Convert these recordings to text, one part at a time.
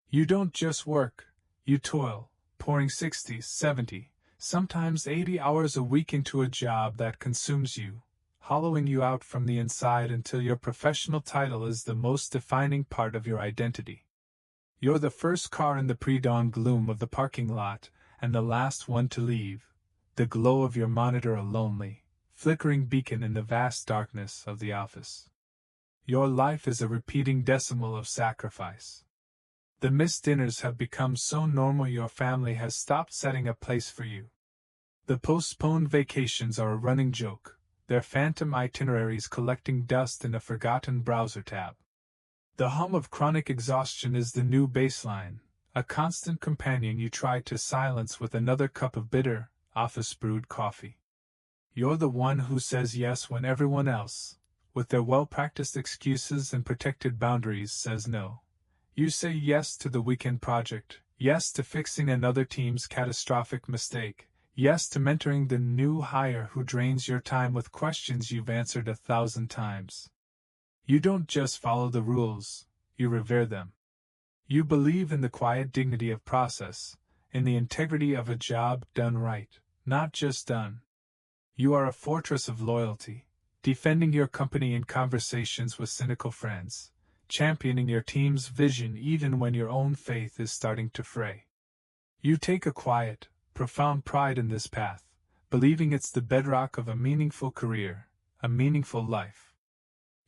You don't just work, you toil, pouring 60, 70, sometimes 80 hours a week into a job that consumes you, hollowing you out from the inside until your professional title is the most defining part of your identity. You're the first car in the pre-dawn gloom of the parking lot, and the last one to leave, the glow of your monitor a lonely, flickering beacon in the vast darkness of the office. Your life is a repeating decimal of sacrifice. The missed dinners have become so normal your family has stopped setting a place for you. The postponed vacations are a running joke, their phantom itineraries collecting dust in a forgotten browser tab. The hum of chronic exhaustion is the new baseline, a constant companion you try to silence with another cup of bitter, office-brewed coffee. You're the one who says yes when everyone else, with their well-practiced excuses and protected boundaries, says no. You say yes to the weekend project, yes to fixing another team's catastrophic mistake, yes to mentoring the new hire who drains your time with questions you've answered 1,000 times. You don't just follow the rules, you revere them. You believe in the quiet dignity of process, in the integrity of a job done right, not just done. You are a fortress of loyalty, defending your company in conversations with cynical friends, championing your team's vision even when your own faith is starting to fray. You take a quiet, profound pride in this path, believing it's the bedrock of a meaningful career, a meaningful life.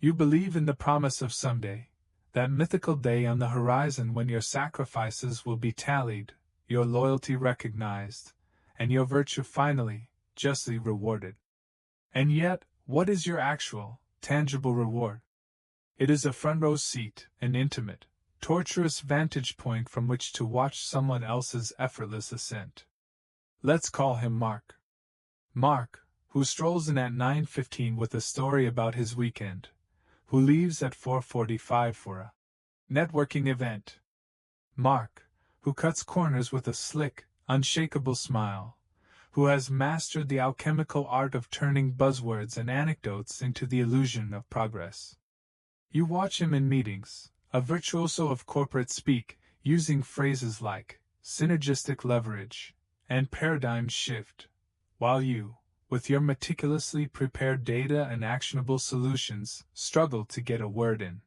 You believe in the promise of someday, that mythical day on the horizon when your sacrifices will be tallied, your loyalty recognized, and your virtue finally, justly rewarded. And yet, what is your actual, tangible reward? It is a front-row seat, an intimate, torturous vantage point from which to watch someone else's effortless ascent. Let's call him Mark. Mark, who strolls in at 9:15 with a story about his weekend, who leaves at 4:45 for a networking event. Mark, who cuts corners with a slick, unshakable smile, who has mastered the alchemical art of turning buzzwords and anecdotes into the illusion of progress. You watch him in meetings, a virtuoso of corporate speak, using phrases like synergistic leverage and paradigm shift, while you, with your meticulously prepared data and actionable solutions, struggle to get a word in.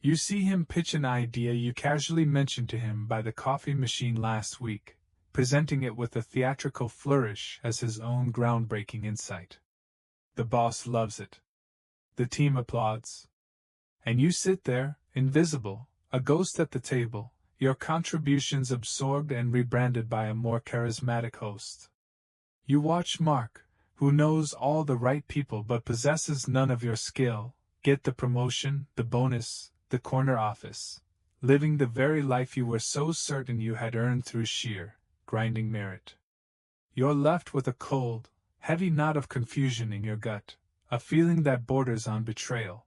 You see him pitch an idea you casually mentioned to him by the coffee machine last week, presenting it with a theatrical flourish as his own groundbreaking insight. The boss loves it. The team applauds. And you sit there, invisible, a ghost at the table, your contributions absorbed and rebranded by a more charismatic host. You watch Mark, who knows all the right people but possesses none of your skill, get the promotion, the bonus, the corner office, living the very life you were so certain you had earned through sheer, grinding merit. You're left with a cold, heavy knot of confusion in your gut, a feeling that borders on betrayal.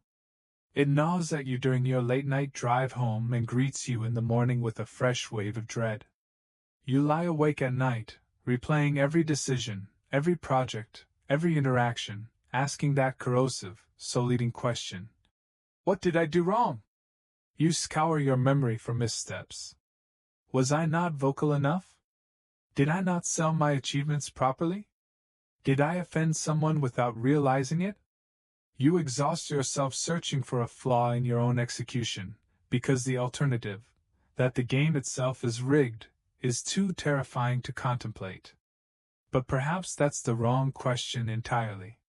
It gnaws at you during your late-night drive home and greets you in the morning with a fresh wave of dread. You lie awake at night, replaying every decision, every project, every interaction, asking that corrosive, soul-eating question. What did I do wrong? You scour your memory for missteps. Was I not vocal enough? Did I not sell my achievements properly? Did I offend someone without realizing it? You exhaust yourself searching for a flaw in your own execution, because the alternative, that the game itself is rigged, is too terrifying to contemplate. But perhaps that's the wrong question entirely.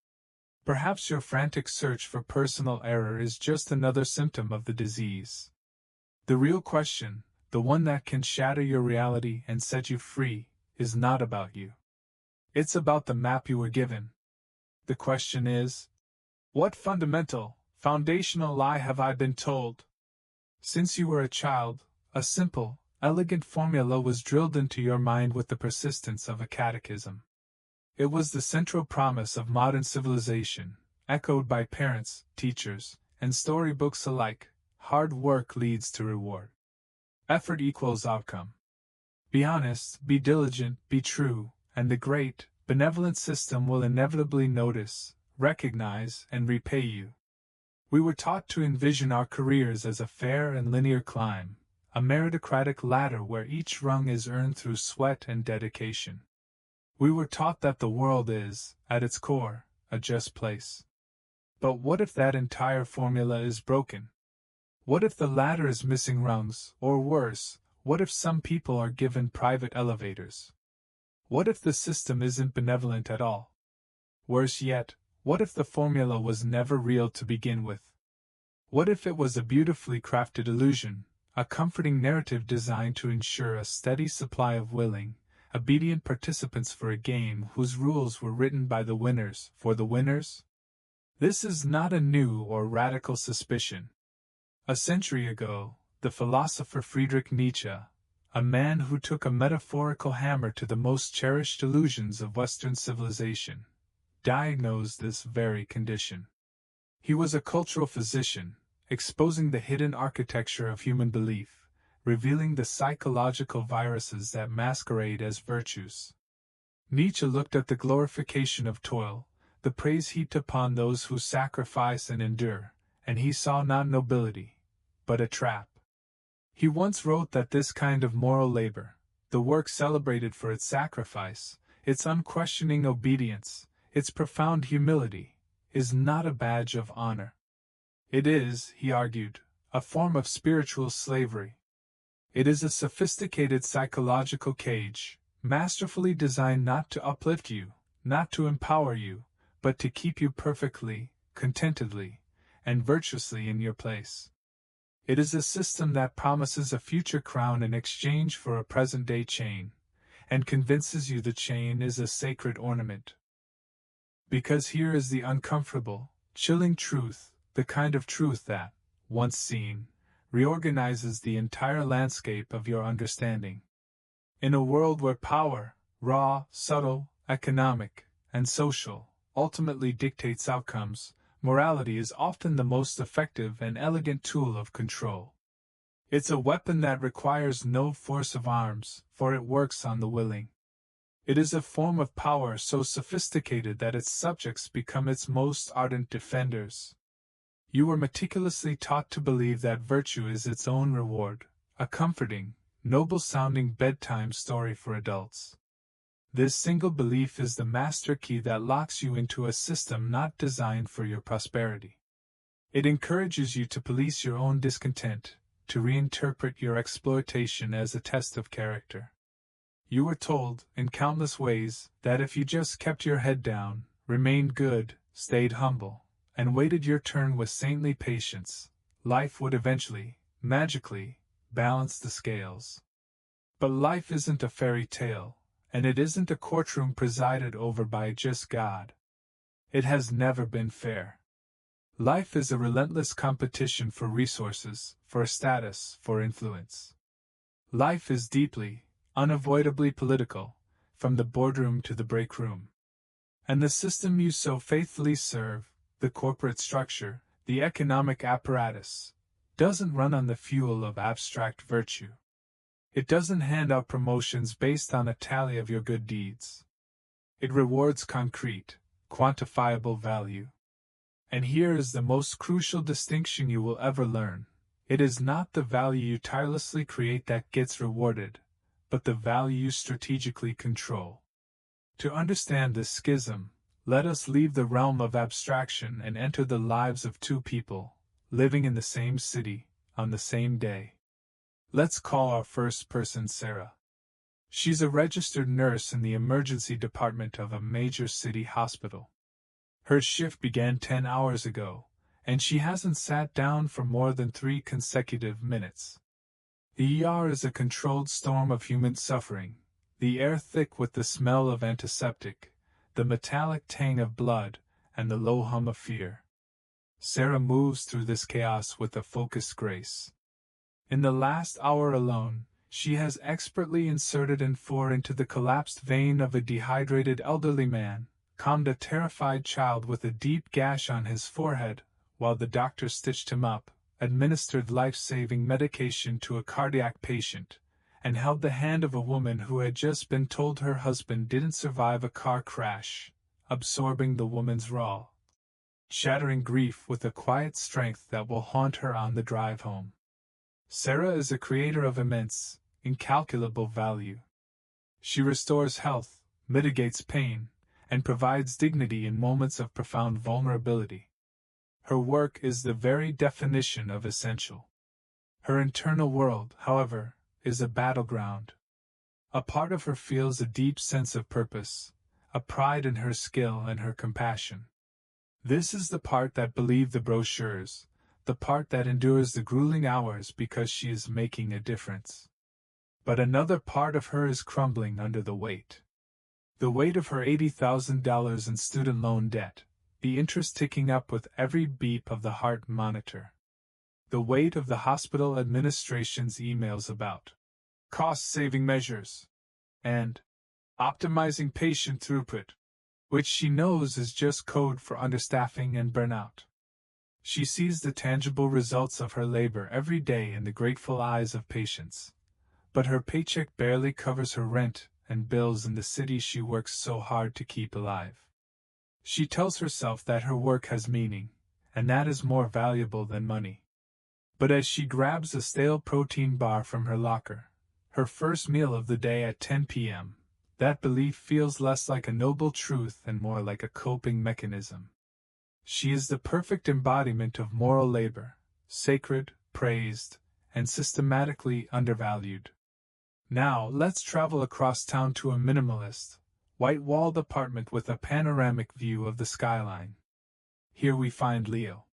Perhaps your frantic search for personal error is just another symptom of the disease. The real question, the one that can shatter your reality and set you free, is not about you. It's about the map you were given. The question is, what fundamental, foundational lie have I been told? Since you were a child, a simple, elegant formula was drilled into your mind with the persistence of a catechism. It was the central promise of modern civilization, echoed by parents, teachers, and storybooks alike. Hard work leads to reward. Effort equals outcome. Be honest, be diligent, be true, and the great, benevolent system will inevitably notice, recognize, and repay you. We were taught to envision our careers as a fair and linear climb, a meritocratic ladder where each rung is earned through sweat and dedication. We were taught that the world is, at its core, a just place. But what if that entire formula is broken? What if the ladder is missing rungs, or worse, what if some people are given private elevators? What if the system isn't benevolent at all? Worse yet, what if the formula was never real to begin with? What if it was a beautifully crafted illusion, a comforting narrative designed to ensure a steady supply of willing, obedient participants for a game whose rules were written by the winners for the winners? This is not a new or radical suspicion. A century ago, the philosopher Friedrich Nietzsche, a man who took a metaphorical hammer to the most cherished illusions of Western civilization, diagnosed this very condition. He was a cultural physician, exposing the hidden architecture of human belief, revealing the psychological viruses that masquerade as virtues. Nietzsche looked at the glorification of toil, the praise heaped upon those who sacrifice and endure, and he saw not nobility, but a trap. He once wrote that this kind of moral labor, the work celebrated for its sacrifice, its unquestioning obedience, its profound humility, is not a badge of honor. It is, he argued, a form of spiritual slavery. It is a sophisticated psychological cage, masterfully designed not to uplift you, not to empower you, but to keep you perfectly, contentedly, and virtuously in your place. It is a system that promises a future crown in exchange for a present-day chain, and convinces you the chain is a sacred ornament. Because here is the uncomfortable, chilling truth, the kind of truth that, once seen, reorganizes the entire landscape of your understanding. In a world where power, raw, subtle, economic, and social, ultimately dictates outcomes, morality is often the most effective and elegant tool of control. It's a weapon that requires no force of arms, for it works on the willing. It is a form of power so sophisticated that its subjects become its most ardent defenders. You were meticulously taught to believe that virtue is its own reward, a comforting, noble-sounding bedtime story for adults. This single belief is the master key that locks you into a system not designed for your prosperity. It encourages you to police your own discontent, to reinterpret your exploitation as a test of character. You were told, in countless ways, that if you just kept your head down, remained good, stayed humble, and waited your turn with saintly patience, life would eventually, magically, balance the scales. But life isn't a fairy tale, and it isn't a courtroom presided over by a just God. It has never been fair. Life is a relentless competition for resources, for status, for influence. Life is deeply, unavoidably political, from the boardroom to the break room. And the system you so faithfully serve, the corporate structure, the economic apparatus, doesn't run on the fuel of abstract virtue. It doesn't hand out promotions based on a tally of your good deeds. It rewards concrete, quantifiable value. And here is the most crucial distinction you will ever learn. It is not the value you tirelessly create that gets rewarded, but the value you strategically control. To understand this schism, let us leave the realm of abstraction and enter the lives of two people, living in the same city, on the same day. Let's call our first person Sarah. She's a registered nurse in the emergency department of a major city hospital. Her shift began 10 hours ago, and she hasn't sat down for more than 3 consecutive minutes. The ER is a controlled storm of human suffering, the air thick with the smell of antiseptic, the metallic tang of blood, and the low hum of fear. Sarah moves through this chaos with a focused grace. In the last hour alone, she has expertly inserted N4 into the collapsed vein of a dehydrated elderly man, calmed a terrified child with a deep gash on his forehead, while the doctor stitched him up, administered life-saving medication to a cardiac patient, and held the hand of a woman who had just been told her husband didn't survive a car crash, absorbing the woman's raw, shattering grief with a quiet strength that will haunt her on the drive home. Sarah is a creator of immense, incalculable value. She restores health, mitigates pain, and provides dignity in moments of profound vulnerability. Her work is the very definition of essential. Her internal world, however, is a battleground. A part of her feels a deep sense of purpose, a pride in her skill and her compassion. This is the part that believes the brochures, the part that endures the grueling hours because she is making a difference. But another part of her is crumbling under the weight. The weight of her $80,000 in student loan debt, the interest ticking up with every beep of the heart monitor. The weight of the hospital administration's emails about cost-saving measures and optimizing patient throughput, which she knows is just code for understaffing and burnout. She sees the tangible results of her labor every day in the grateful eyes of patients. But her paycheck barely covers her rent and bills in the city she works so hard to keep alive. She tells herself that her work has meaning, and that is more valuable than money. But as she grabs a stale protein bar from her locker, her first meal of the day at 10 p.m., that belief feels less like a noble truth and more like a coping mechanism. She is the perfect embodiment of moral labor, sacred, praised, and systematically undervalued. Now, let's travel across town to a minimalist, white-walled apartment with a panoramic view of the skyline. Here we find Leo.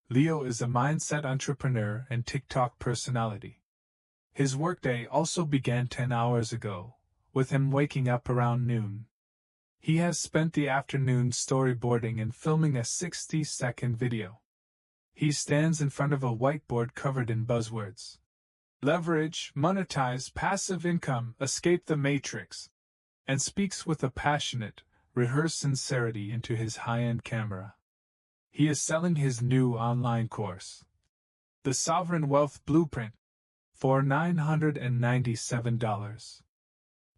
Leo is a mindset entrepreneur and TikTok personality. His workday also began 10 hours ago, with him waking up around noon. He has spent the afternoon storyboarding and filming a 60-second video. He stands in front of a whiteboard covered in buzzwords. Leverage, monetize, passive income, escape the matrix, and speaks with a passionate, rehearsed sincerity into his high-end camera. He is selling his new online course, The Sovereign Wealth Blueprint, for $997.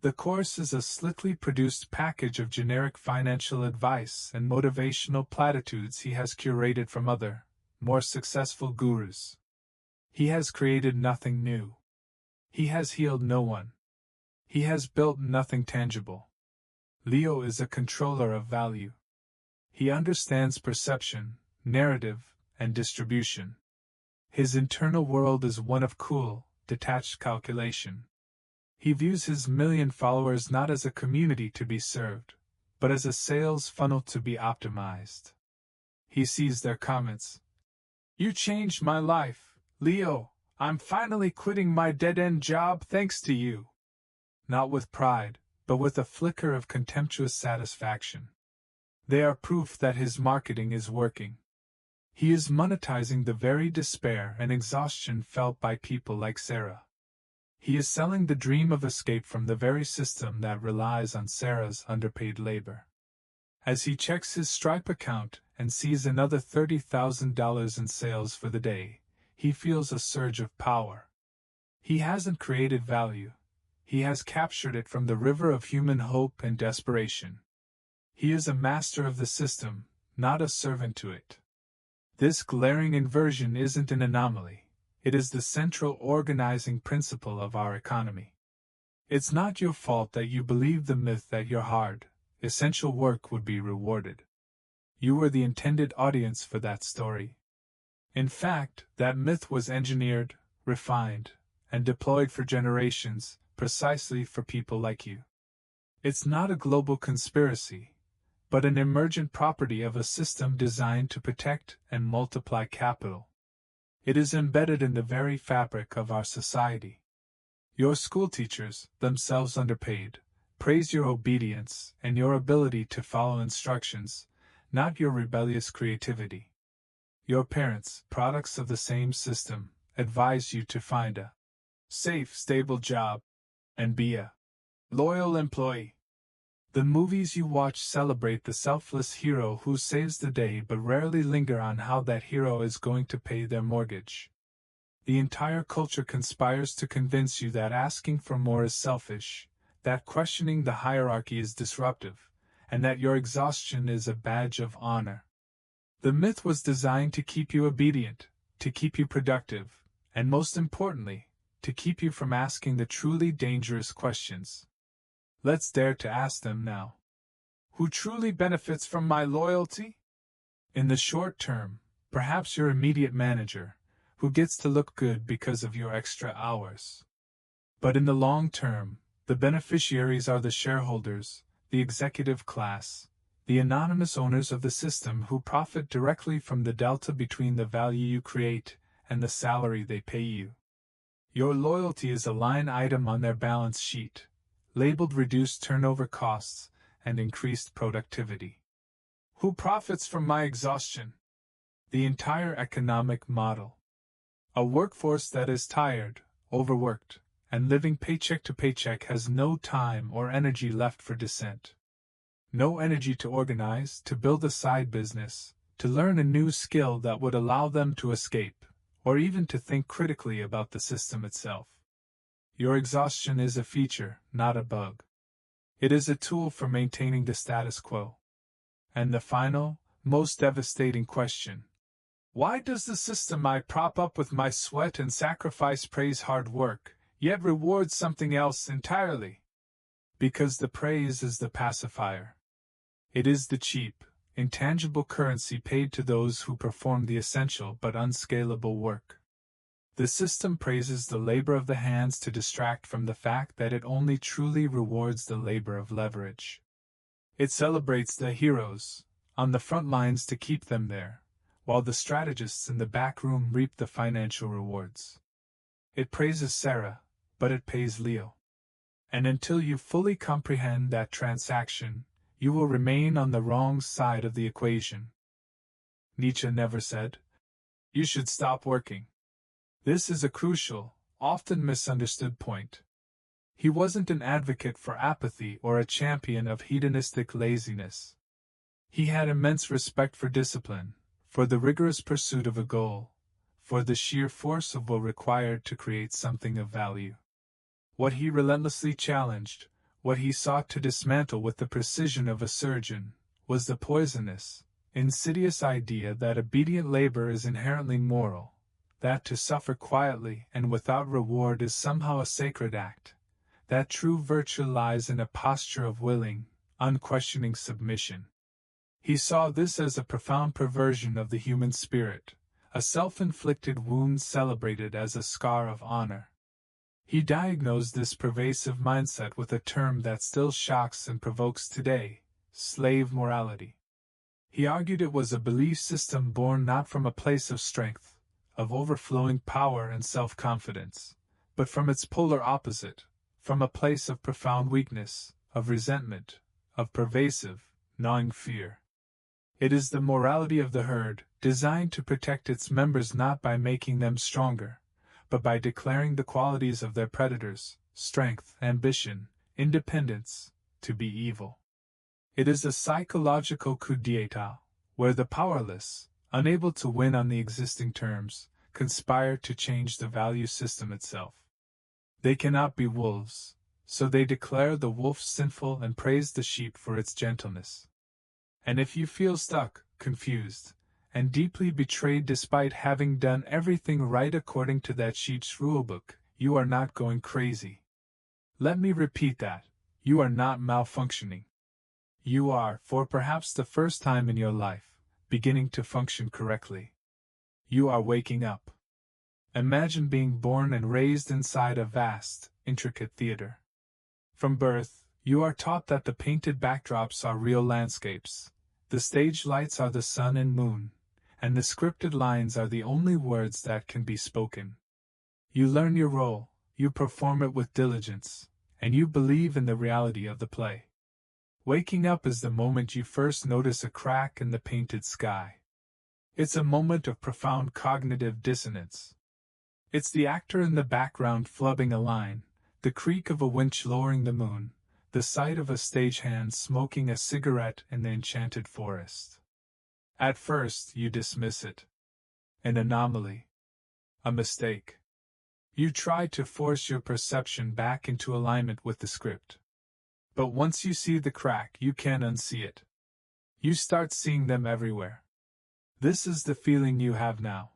The course is a slickly produced package of generic financial advice and motivational platitudes he has curated from other, more successful gurus. He has created nothing new. He has healed no one. He has built nothing tangible. Leo is a controller of value. He understands perception, narrative, and distribution. His internal world is one of cool, detached calculation. He views his million followers not as a community to be served, but as a sales funnel to be optimized. He sees their comments. "You changed my life, Leo. I'm finally quitting my dead-end job thanks to you." Not with pride, but with a flicker of contemptuous satisfaction. They are proof that his marketing is working. He is monetizing the very despair and exhaustion felt by people like Sarah. He is selling the dream of escape from the very system that relies on Sarah's underpaid labor. As he checks his Stripe account and sees another $30,000 in sales for the day, he feels a surge of power. He hasn't created value. He has captured it from the river of human hope and desperation. He is a master of the system, not a servant to it. This glaring inversion isn't an anomaly. It is the central organizing principle of our economy. It's not your fault that you believe the myth that your hard, essential work would be rewarded. You were the intended audience for that story. In fact, that myth was engineered, refined, and deployed for generations, precisely for people like you. It's not a global conspiracy, but an emergent property of a system designed to protect and multiply capital. It is embedded in the very fabric of our society. Your schoolteachers, themselves underpaid, praise your obedience and your ability to follow instructions, not your rebellious creativity. Your parents, products of the same system, advise you to find a safe, stable job and be a loyal employee. The movies you watch celebrate the selfless hero who saves the day but rarely linger on how that hero is going to pay their mortgage. The entire culture conspires to convince you that asking for more is selfish, that questioning the hierarchy is disruptive, and that your exhaustion is a badge of honor. The myth was designed to keep you obedient, to keep you productive, And most importantly, to keep you from asking the truly dangerous questions. Let's dare to ask them now. Who truly benefits from my loyalty? In the short term, perhaps your immediate manager, who gets to look good because of your extra hours. But in the long term, the beneficiaries are the shareholders, the executive class, the anonymous owners of the system who profit directly from the delta between the value you create and the salary they pay you. Your loyalty is a line item on their balance sheet, labeled reduced turnover costs and increased productivity. Who profits from my exhaustion? The entire economic model. A workforce that is tired, overworked, and living paycheck to paycheck has no time or energy left for dissent. No energy to organize, to build a side business, to learn a new skill that would allow them to escape, or even to think critically about the system itself. Your exhaustion is a feature, not a bug. It is a tool for maintaining the status quo. And the final, most devastating question. Why does the system I prop up with my sweat and sacrifice praise hard work, yet rewards something else entirely? Because the praise is the pacifier. It is the cheap, intangible currency paid to those who perform the essential but unscalable work. The system praises the labor of the hands to distract from the fact that it only truly rewards the labor of leverage. It celebrates the heroes on the front lines to keep them there, while the strategists in the back room reap the financial rewards. It praises Sarah, but it pays Leo. And until you fully comprehend that transaction, you will remain on the wrong side of the equation. Nietzsche never said, "You should stop working." This is a crucial, often misunderstood point. He wasn't an advocate for apathy or a champion of hedonistic laziness. He had immense respect for discipline, for the rigorous pursuit of a goal, for the sheer force of will required to create something of value. What he relentlessly challenged, what he sought to dismantle with the precision of a surgeon, was the poisonous, insidious idea that obedient labor is inherently moral, that to suffer quietly and without reward is somehow a sacred act, that true virtue lies in a posture of willing, unquestioning submission. He saw this as a profound perversion of the human spirit, a self-inflicted wound celebrated as a scar of honor. He diagnosed this pervasive mindset with a term that still shocks and provokes today: slave morality. He argued it was a belief system born not from a place of strength, of overflowing power and self-confidence, but from its polar opposite, from a place of profound weakness, of resentment, of pervasive, gnawing fear. It is the morality of the herd, designed to protect its members not by making them stronger, but by declaring the qualities of their predators, strength, ambition, independence, to be evil. It is a psychological coup d'état, where the powerless, unable to win on the existing terms, conspire to change the value system itself. They cannot be wolves, so they declare the wolf sinful and praise the sheep for its gentleness. And if you feel stuck, confused, and deeply betrayed despite having done everything right according to that sheep's rulebook, you are not going crazy. Let me repeat that: you are not malfunctioning. You are, for perhaps the first time in your life, beginning to function correctly. You are waking up. Imagine being born and raised inside a vast, intricate theater. From birth, you are taught that the painted backdrops are real landscapes, the stage lights are the sun and moon, and the scripted lines are the only words that can be spoken. You learn your role, you perform it with diligence, and you believe in the reality of the play. Waking up is the moment you first notice a crack in the painted sky. It's a moment of profound cognitive dissonance. It's the actor in the background flubbing a line, the creak of a winch lowering the moon, the sight of a stagehand smoking a cigarette in the enchanted forest. At first, you dismiss it. An anomaly. A mistake. You try to force your perception back into alignment with the script. But once you see the crack, you can't unsee it. You start seeing them everywhere. This is the feeling you have now.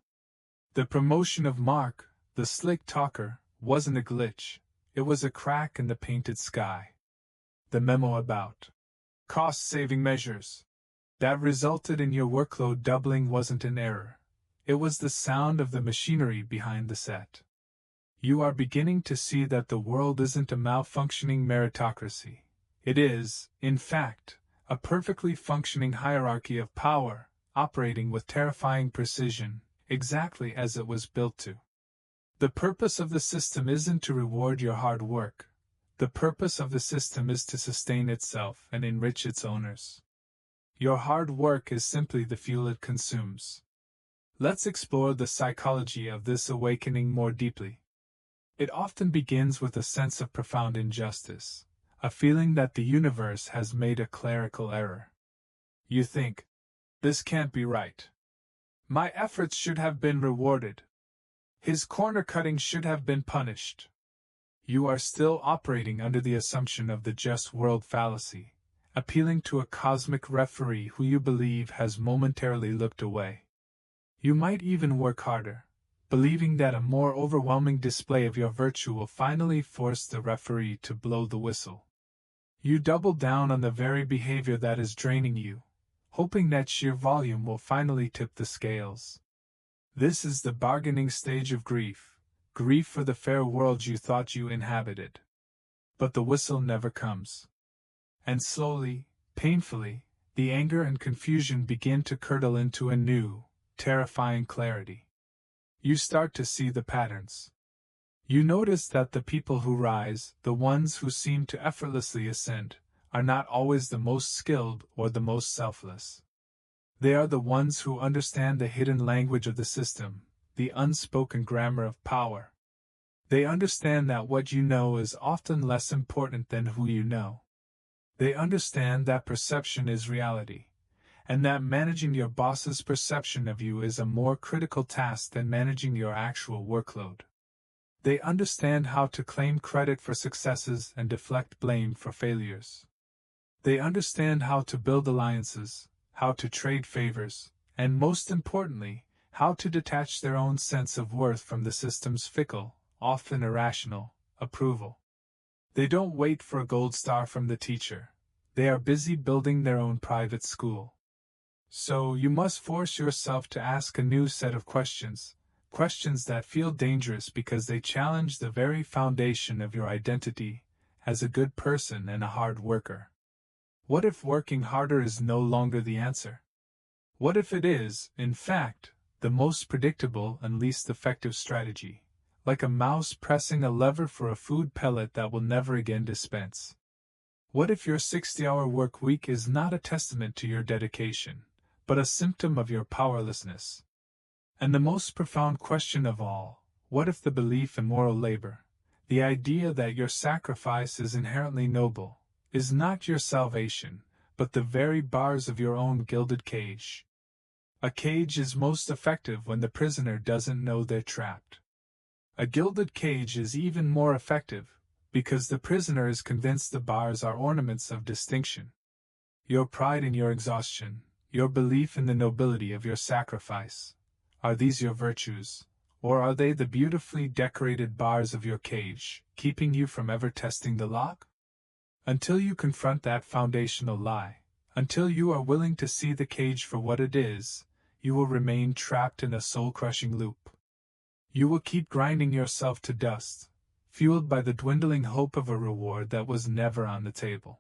The promotion of Mark, The slick talker wasn't a glitch, it was a crack in the painted sky. The memo about cost-saving measures that resulted in your workload doubling wasn't an error. It was the sound of the machinery behind the set. You are beginning to see that the world isn't a malfunctioning meritocracy. It is, in fact, a perfectly functioning hierarchy of power, operating with terrifying precision, exactly as it was built to. The purpose of the system isn't to reward your hard work. The purpose of the system is to sustain itself and enrich its owners. Your hard work is simply the fuel it consumes. Let's explore the psychology of this awakening more deeply. It often begins with a sense of profound injustice, a feeling that the universe has made a clerical error. You think, this can't be right. My efforts should have been rewarded. His corner cutting should have been punished. You are still operating under the assumption of the just world fallacy, appealing to a cosmic referee who you believe has momentarily looked away. You might even work harder, believing that a more overwhelming display of your virtue will finally force the referee to blow the whistle. You double down on the very behavior that is draining you, hoping that sheer volume will finally tip the scales. This is the bargaining stage of grief for the fair world you thought you inhabited. But the whistle never comes. And slowly, painfully, the anger and confusion begin to curdle into a new, terrifying clarity. You start to see the patterns. You notice that the people who rise, the ones who seem to effortlessly ascend, are not always the most skilled or the most selfless. They are the ones who understand the hidden language of the system, the unspoken grammar of power. They understand that what you know is often less important than who you know. They understand that perception is reality, and that managing your boss's perception of you is a more critical task than managing your actual workload. They understand how to claim credit for successes and deflect blame for failures. They understand how to build alliances, how to trade favors, and most importantly, how to detach their own sense of worth from the system's fickle, often irrational, approval. They don't wait for a gold star from the teacher. They are busy building their own private school. So you must force yourself to ask a new set of questions, questions that feel dangerous because they challenge the very foundation of your identity as a good person and a hard worker. What if working harder is no longer the answer? What if it is, in fact, the most predictable and least effective strategy, like a mouse pressing a lever for a food pellet that will never again dispense? What if your 60-hour work week is not a testament to your dedication, but a symptom of your powerlessness? And the most profound question of all, what if the belief in moral labor, the idea that your sacrifice is inherently noble, is not your salvation, but the very bars of your own gilded cage? A cage is most effective when the prisoner doesn't know they're trapped. A gilded cage is even more effective, because the prisoner is convinced the bars are ornaments of distinction. Your pride in your exhaustion, your belief in the nobility of your sacrifice, are these your virtues, or are they the beautifully decorated bars of your cage, keeping you from ever testing the lock? Until you confront that foundational lie, until you are willing to see the cage for what it is, you will remain trapped in a soul-crushing loop. You will keep grinding yourself to dust, fueled by the dwindling hope of a reward that was never on the table.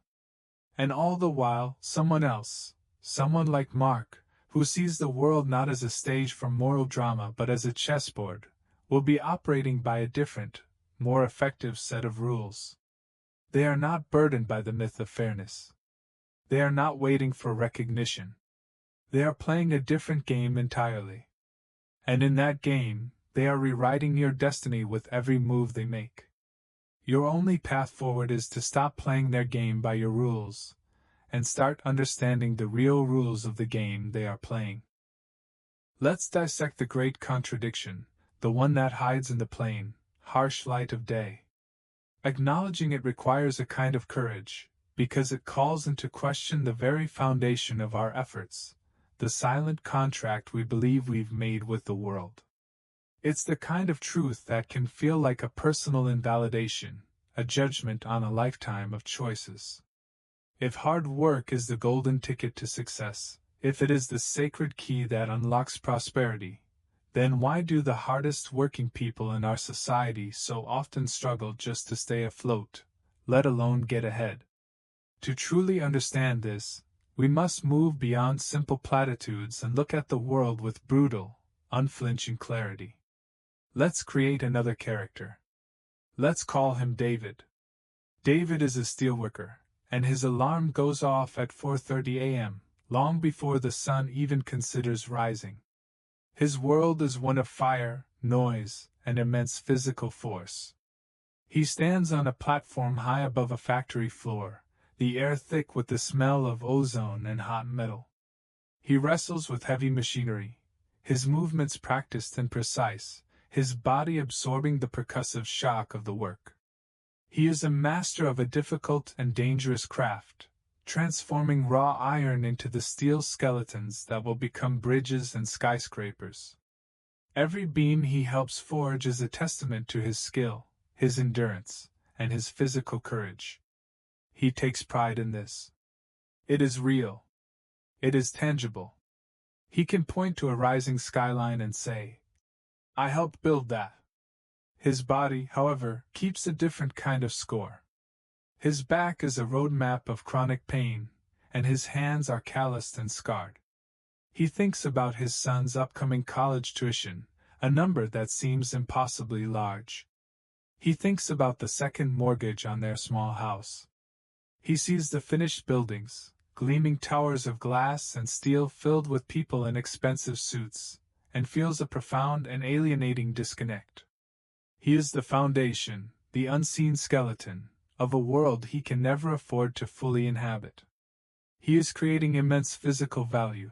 And all the while, someone else, someone like Mark, who sees the world not as a stage for moral drama but as a chessboard, will be operating by a different, more effective set of rules. They are not burdened by the myth of fairness. They are not waiting for recognition. They are playing a different game entirely. And in that game, they are rewriting your destiny with every move they make. Your only path forward is to stop playing their game by your rules, and start understanding the real rules of the game they are playing. Let's dissect the great contradiction, the one that hides in the plain, harsh light of day. Acknowledging it requires a kind of courage, because it calls into question the very foundation of our efforts, the silent contract we believe we've made with the world. It's the kind of truth that can feel like a personal invalidation, a judgment on a lifetime of choices. If hard work is the golden ticket to success, if it is the sacred key that unlocks prosperity, then why do the hardest working people in our society so often struggle just to stay afloat, let alone get ahead? To truly understand this, we must move beyond simple platitudes and look at the world with brutal, unflinching clarity. Let's create another character. Let's call him David. David is a steelworker, and his alarm goes off at 4:30 a.m., long before the sun even considers rising. His world is one of fire, noise, and immense physical force. He stands on a platform high above a factory floor, the air thick with the smell of ozone and hot metal. He wrestles with heavy machinery, his movements practiced and precise, his body absorbing the percussive shock of the work. He is a master of a difficult and dangerous craft, transforming raw iron into the steel skeletons that will become bridges and skyscrapers. Every beam he helps forge is a testament to his skill, his endurance, and his physical courage. He takes pride in this. It is real. It is tangible. He can point to a rising skyline and say, "I helped build that." His body, however, keeps a different kind of score. His back is a road map of chronic pain, and his hands are calloused and scarred. He thinks about his son's upcoming college tuition, a number that seems impossibly large. He thinks about the second mortgage on their small house. He sees the finished buildings, gleaming towers of glass and steel filled with people in expensive suits, and feels a profound and alienating disconnect. He is the foundation, the unseen skeleton, of a world he can never afford to fully inhabit. He is creating immense physical value,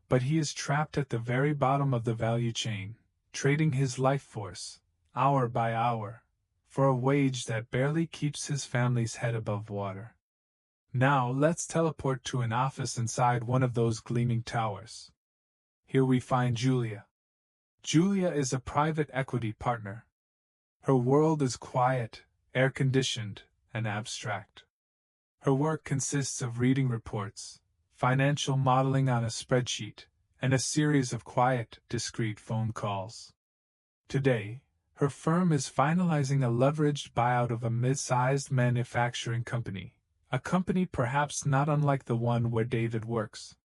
but he is trapped at the very bottom of the value chain, trading his life force, hour by hour, for a wage that barely keeps his family's head above water. Now let's teleport to an office inside one of those gleaming towers. Here we find Julia. Julia is a private equity partner. Her world is quiet, air-conditioned, and abstract. Her work consists of reading reports, financial modeling on a spreadsheet, and a series of quiet, discreet phone calls. Today, her firm is finalizing a leveraged buyout of a mid-sized manufacturing company, a company perhaps not unlike the one where David works.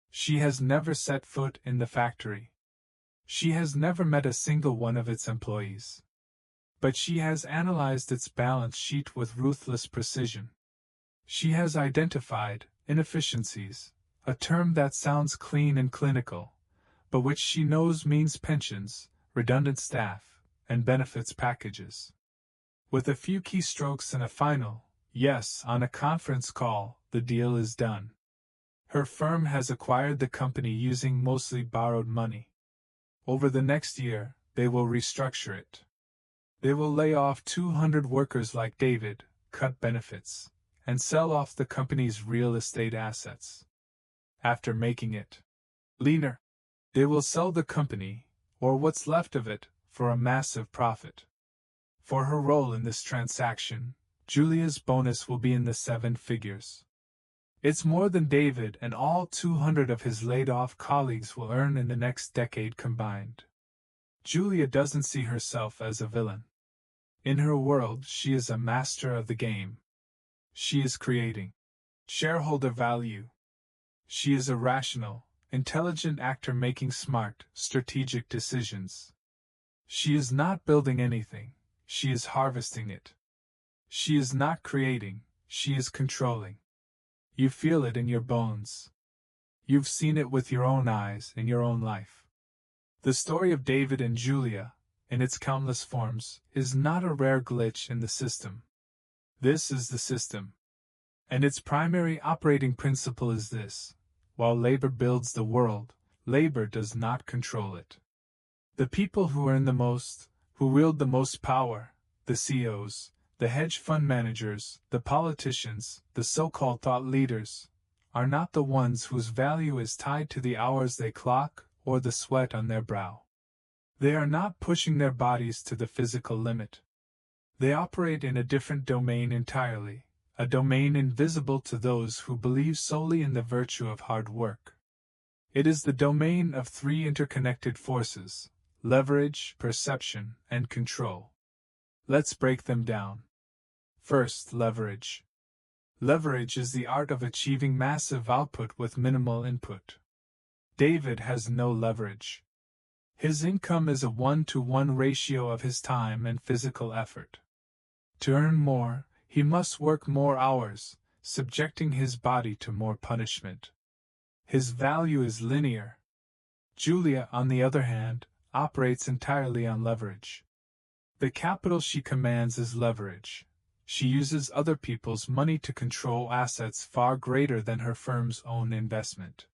She has never set foot in the factory. She has never met a single one of its employees. But she has analyzed its balance sheet with ruthless precision. She has identified inefficiencies, a term that sounds clean and clinical, but which she knows means pensions, redundant staff, and benefits packages. With a few keystrokes and a final yes on a conference call, the deal is done. Her firm has acquired the company using mostly borrowed money. Over the next year, they will restructure it. They will lay off 200 workers like David, cut benefits, and sell off the company's real estate assets. After making it leaner, they will sell the company, or what's left of it, for a massive profit. For her role in this transaction, Julia's bonus will be in the 7 figures. It's more than David and all 200 of his laid-off colleagues will earn in the next decade combined. Julia doesn't see herself as a villain. In her world, she is a master of the game. She is creating shareholder value. She is a rational, intelligent actor making smart, strategic decisions. She is not building anything, she is harvesting it. She is not creating, she is controlling. You feel it in your bones. You've seen it with your own eyes in your own life. The story of David and Julia, in its countless forms, is not a rare glitch in the system. This is the system. And its primary operating principle is this: while labor builds the world, labor does not control it. The people who earn the most, who wield the most power, the CEOs, the hedge fund managers, the politicians, the so-called thought leaders, are not the ones whose value is tied to the hours they clock or the sweat on their brow. They are not pushing their bodies to the physical limit. They operate in a different domain entirely, a domain invisible to those who believe solely in the virtue of hard work. It is the domain of three interconnected forces: leverage, perception, and control. Let's break them down. First, leverage. Leverage is the art of achieving massive output with minimal input. David has no leverage. His income is a 1-to-1 ratio of his time and physical effort. To earn more, he must work more hours, subjecting his body to more punishment. His value is linear. Julia, on the other hand, operates entirely on leverage. The capital she commands is leverage. She uses other people's money to control assets far greater than her firm's own investment.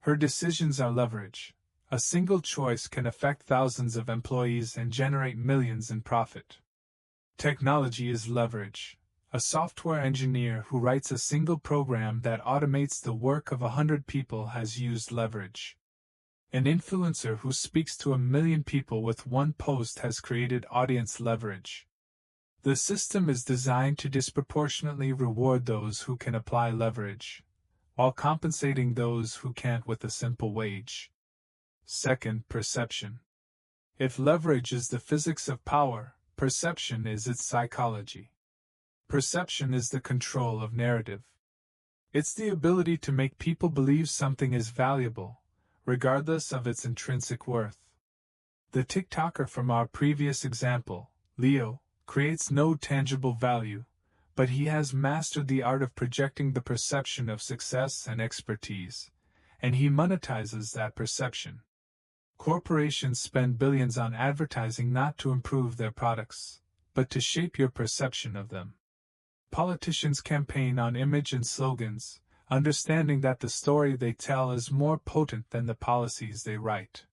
Her decisions are leverage. A single choice can affect thousands of employees and generate millions in profit. Technology is leverage. A software engineer who writes a single program that automates the work of 100 people has used leverage. An influencer who speaks to 1 million people with one post has created audience leverage. The system is designed to disproportionately reward those who can apply leverage, while compensating those who can't with a simple wage. Second, perception. If leverage is the physics of power, perception is its psychology. Perception is the control of narrative. It's the ability to make people believe something is valuable, regardless of its intrinsic worth. The TikToker from our previous example, Leo, creates no tangible value, but he has mastered the art of projecting the perception of success and expertise, and he monetizes that perception. Corporations spend billions on advertising not to improve their products, but to shape your perception of them. Politicians campaign on image and slogans, understanding that the story they tell is more potent than the policies they write.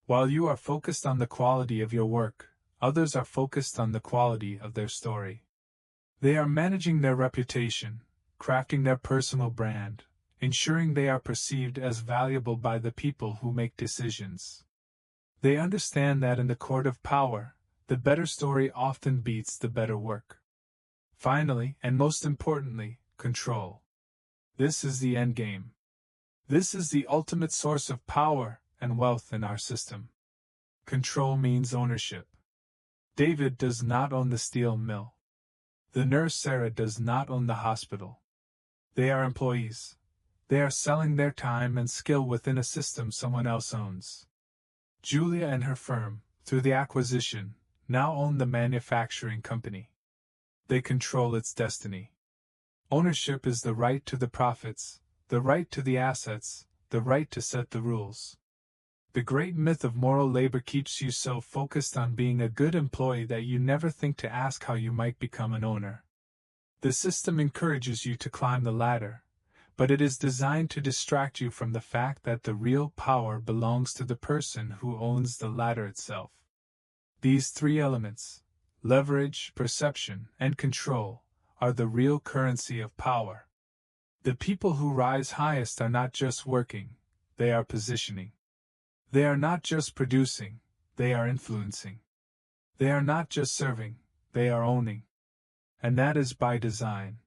While you are focused on the quality of your work, others are focused on the quality of their story. They are managing their reputation, crafting their personal brand, ensuring they are perceived as valuable by the people who make decisions. They understand that in the court of power, the better story often beats the better work. Finally, and most importantly, control. This is the end game. This is the ultimate source of power and wealth in our system. Control means ownership. David does not own the steel mill. The nurse Sarah does not own the hospital. They are employees. They are selling their time and skill within a system someone else owns. Julia and her firm, through the acquisition, now own the manufacturing company. They control its destiny. Ownership is the right to the profits, the right to the assets, the right to set the rules. The great myth of moral labor keeps you so focused on being a good employee that you never think to ask how you might become an owner. The system encourages you to climb the ladder, but it is designed to distract you from the fact that the real power belongs to the person who owns the ladder itself. These three elements, leverage, perception, and control, are the real currency of power. The people who rise highest are not just working, they are positioning. They are not just producing, they are influencing. They are not just serving, they are owning. And that is by design.